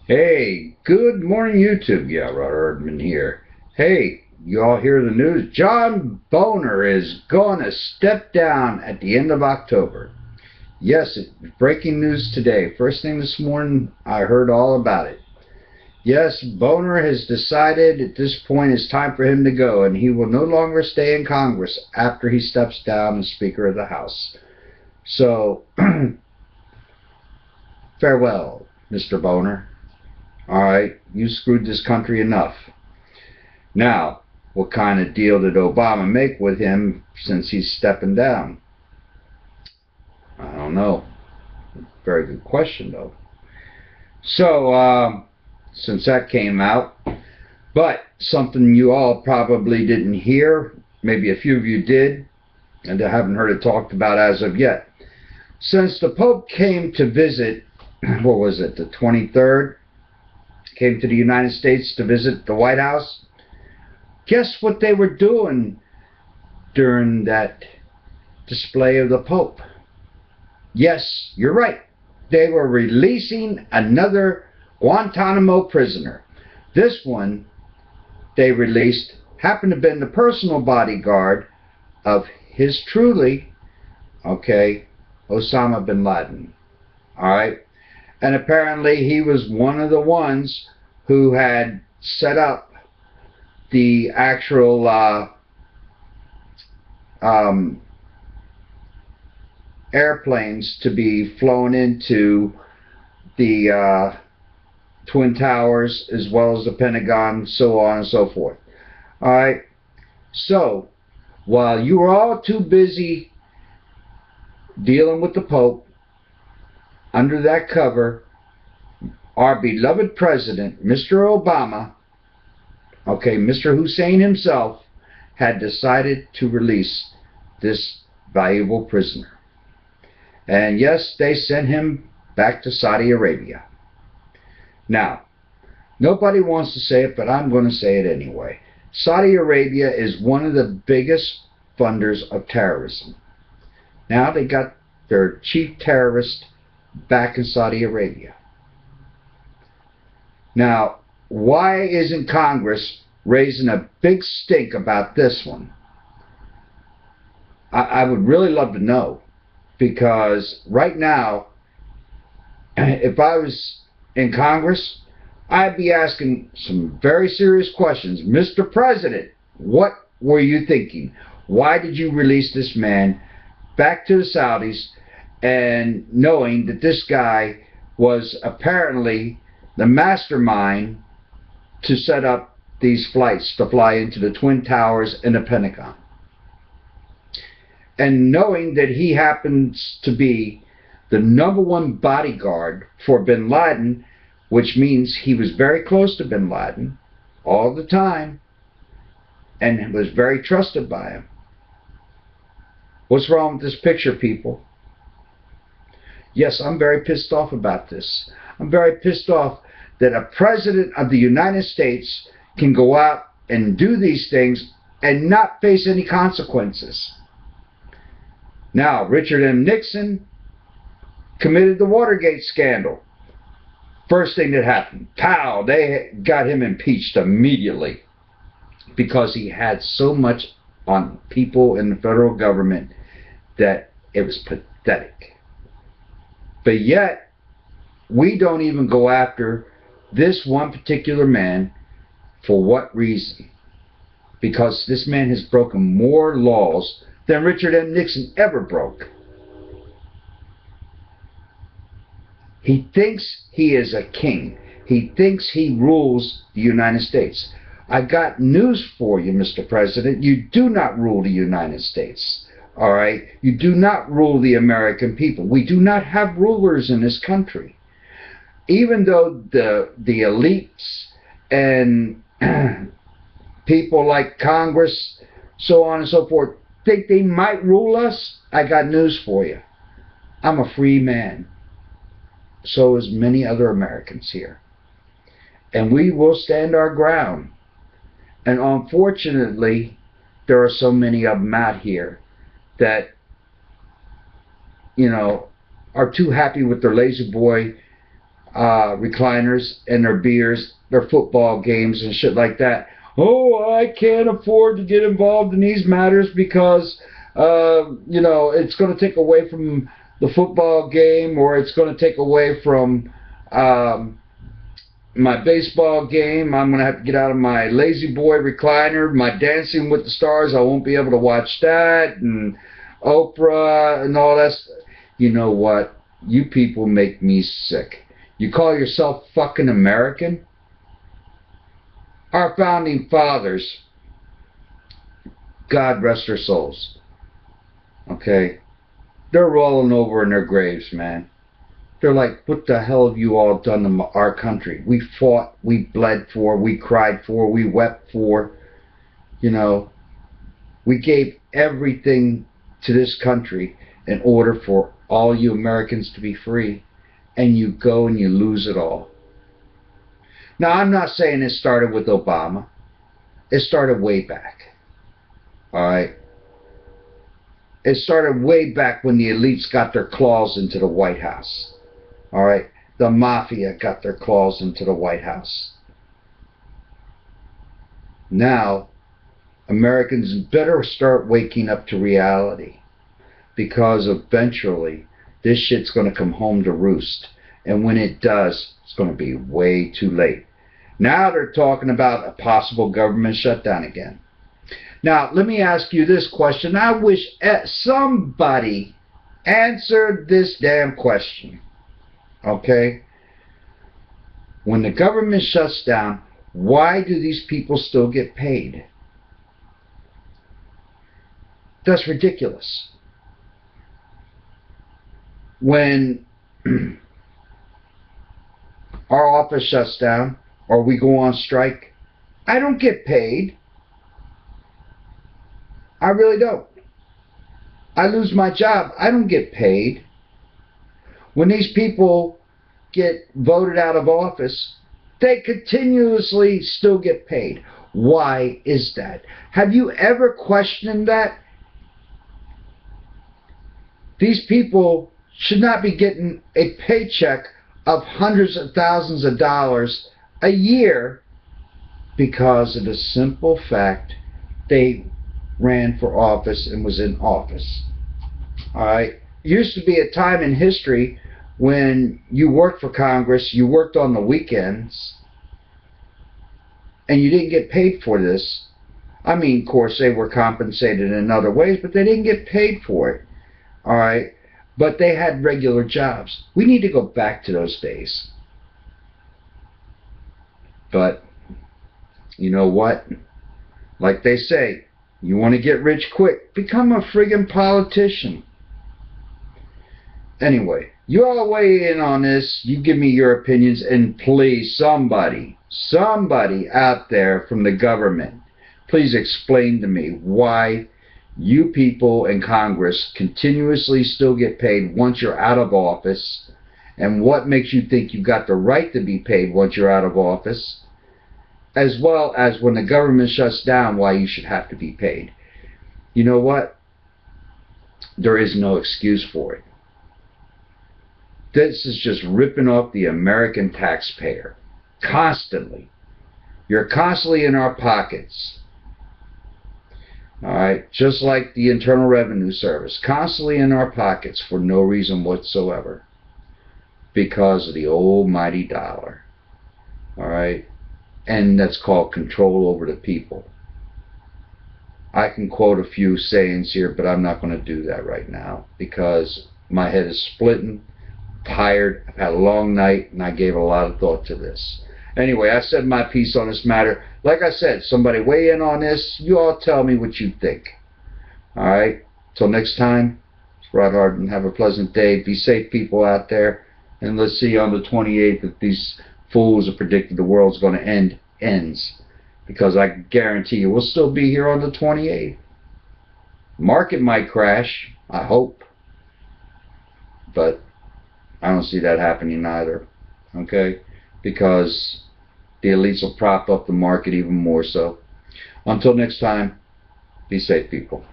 Hey, good morning, YouTube. Yeah, Rod Erdman here. Hey, you all hear the news? John Boehner is going to step down at the end of October. Yes, breaking news today. First thing this morning, I heard all about it. Yes, Boehner has decided at this point it's time for him to go, and he will no longer stay in Congress after he steps down as Speaker of the House. So, farewell, Mr. Boehner. Alright, you screwed this country enough. Now, what kind of deal did Obama make with him since he's stepping down? I don't know. Very good question, though. So, since that came out, but something you all probably didn't hear, maybe a few of you did, and I haven't heard it talked about as of yet. Since the Pope came to visit, what was it, the 23rd? Came to the United States to visit the White House. Guess what they were doing during that display of the Pope? Yes, you're right. They were releasing another Guantanamo prisoner. This one they released happened to have been the personal bodyguard of his truly, Osama bin Laden. All right. And apparently he was one of the ones who had set up the actual airplanes to be flown into the Twin Towers as well as the Pentagon, so on and so forth. Alright, so while you were all too busy dealing with the Pope, under that cover, our beloved president, Mr. Obama, Mr. Hussein himself, had decided to release this valuable prisoner. And yes, they sent him back to Saudi Arabia. Now, nobody wants to say it, but I'm going to say it anyway. Saudi Arabia is one of the biggest funders of terrorism. Now they got their chief terrorist back in Saudi Arabia. Now, why isn't Congress raising a big stink about this one? I would really love to know, because right now, if I was in Congress, I'd be asking some very serious questions. Mr. President, what were you thinking? Why did you release this man back to the Saudis, and knowing that this guy was apparently the mastermind to set up these flights to fly into the Twin Towers and the Pentagon? And knowing that he happens to be the #1 bodyguard for bin Laden, which means he was very close to bin Laden all the time and was very trusted by him. What's wrong with this picture, people? Yes, I'm very pissed off about this. I'm very pissed off that a president of the United States can go out and do these things and not face any consequences. Now, Richard M. Nixon committed the Watergate scandal. First thing that happened, pow, they got him impeached immediately because he had so much on people in the federal government that it was pathetic. But yet, we don't even go after this one particular man. For what reason? Because this man has broken more laws than Richard M. Nixon ever broke. He thinks he is a king. He thinks he rules the United States. I got news for you, Mr. President. You do not rule the United States. All right? You do not rule the American people. We do not have rulers in this country. Even though the elites and people like Congress, so on and so forth, think they might rule us, I got news for you. I'm a free man. So is many other Americans here. And we will stand our ground. And unfortunately, there are so many of them out here that, are too happy with their lazy boy recliners and their beers, their football games and shit like that. Oh, I can't afford to get involved in these matters because, you know, it's going to take away from the football game, or it's going to take away from my baseball game. I'm going to have to get out of my lazy boy recliner. My Dancing with the Stars, I won't be able to watch that, and Oprah and all that. You know what? You people make me sick. You call yourself fucking American? Our founding fathers, God rest their souls, okay, they're rolling over in their graves, man. They're like, what the hell have you all done to our country? We fought, we bled for, we cried for, we wept for. You know, we gave everything to this country in order for all you Americans to be free. And you go and you lose it all. Now, I'm not saying it started with Obama. It started way back. Alright? It started way back when the elites got their claws into the White House. Alright? The mafia got their claws into the White House. Now, Americans better start waking up to reality, because eventually this shit's going to come home to roost. And when it does, it's going to be way too late. Now they're talking about a possible government shutdown again. Now, let me ask you this question. I wish somebody answered this damn question. Okay? When the government shuts down, why do these people still get paid? That's ridiculous. When our office shuts down or we go on strike, I don't get paid. I really don't. I lose my job, I don't get paid. When these people get voted out of office, they continuously still get paid. Why is that? Have you ever questioned that? These people should not be getting a paycheck of hundreds of thousands of dollars a year because of the simple fact they ran for office and was in office. Alright? Used to be a time in history when you worked for Congress, you worked on the weekends, and you didn't get paid for this. I mean, of course, they were compensated in other ways, but they didn't get paid for it. Alright? But they had regular jobs. We need to go back to those days. But, you know what? Like they say, you want to get rich quick, become a friggin' politician. Anyway, you all weigh in on this. You give me your opinions, and please, somebody out there from the government, please explain to me why you people in Congress continuously still get paid once you're out of office, and what makes you think you got the right to be paid once you're out of office, as well as when the government shuts down, why you should have to be paid. You know what? There is no excuse for it. This is just ripping off the American taxpayer. Constantly. You're constantly in our pockets. Alright? Just like the Internal Revenue Service. Constantly in our pockets for no reason whatsoever. Because of the almighty dollar. Alright? And that's called control over the people. I can quote a few sayings here, but I'm not going to do that right now. Because my head is splitting. Tired, I've had a long night, and I gave a lot of thought to this. Anyway, I said my piece on this matter. Like I said, somebody weigh in on this. You all tell me what you think. Alright? Till next time, it's Rod Harden. Have a pleasant day. Be safe, people out there. And let's see on the 28th if these fools have predicted the world's going to ends. Because I guarantee you, we'll still be here on the 28th. Market might crash. I hope. But I don't see that happening either, okay? Because the elites will prop up the market even more so. Until next time, be safe, people.